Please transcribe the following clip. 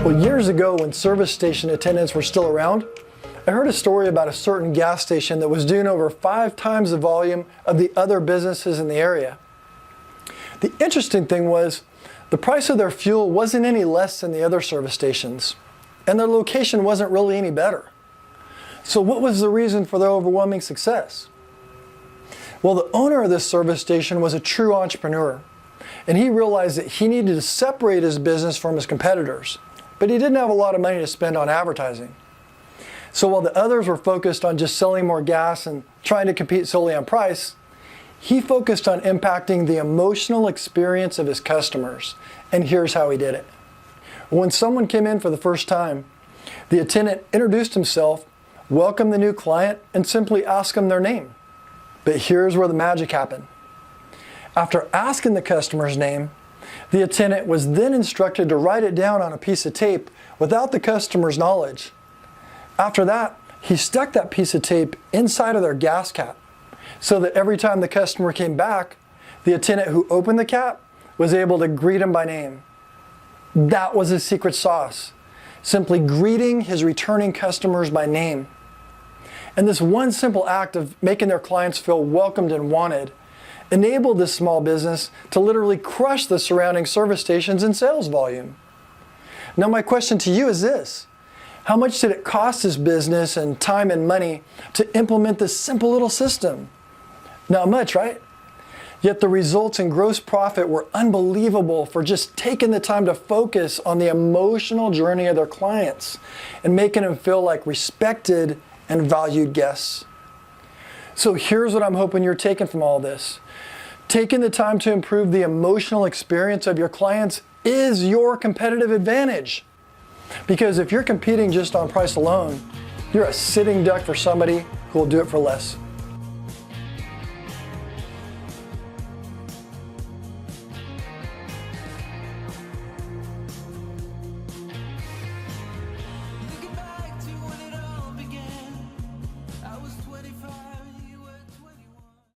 Well, years ago when service station attendants were still around, I heard a story about a certain gas station that was doing over 5 times the volume of the other businesses in the area. The interesting thing was, the price of their fuel wasn't any less than the other service stations, and their location wasn't really any better. So what was the reason for their overwhelming success? Well, the owner of this service station was a true entrepreneur, and he realized that he needed to separate his business from his competitors, but he didn't have a lot of money to spend on advertising. So while the others were focused on just selling more gas and trying to compete solely on price, he focused on impacting the emotional experience of his customers, and here's how he did it. When someone came in for the first time, the attendant introduced himself, welcomed the new client, and simply asked them their name. But here's where the magic happened. After asking the customer's name, the attendant was then instructed to write it down on a piece of tape without the customer's knowledge. After that, he stuck that piece of tape inside of their gas cap so that every time the customer came back, the attendant who opened the cap was able to greet him by name. That was his secret sauce, simply greeting his returning customers by name. And this one simple act of making their clients feel welcomed and wanted enabled this small business to literally crush the surrounding service stations in sales volume. Now my question to you is this: how much did it cost this business and time and money to implement this simple little system? Not much, right? Yet the results in gross profit were unbelievable for just taking the time to focus on the emotional journey of their clients and making them feel like respected and valued guests. So here's what I'm hoping you're taking from all this. Taking the time to improve the emotional experience of your clients is your competitive advantage. Because if you're competing just on price alone, you're a sitting duck for somebody who will do it for less.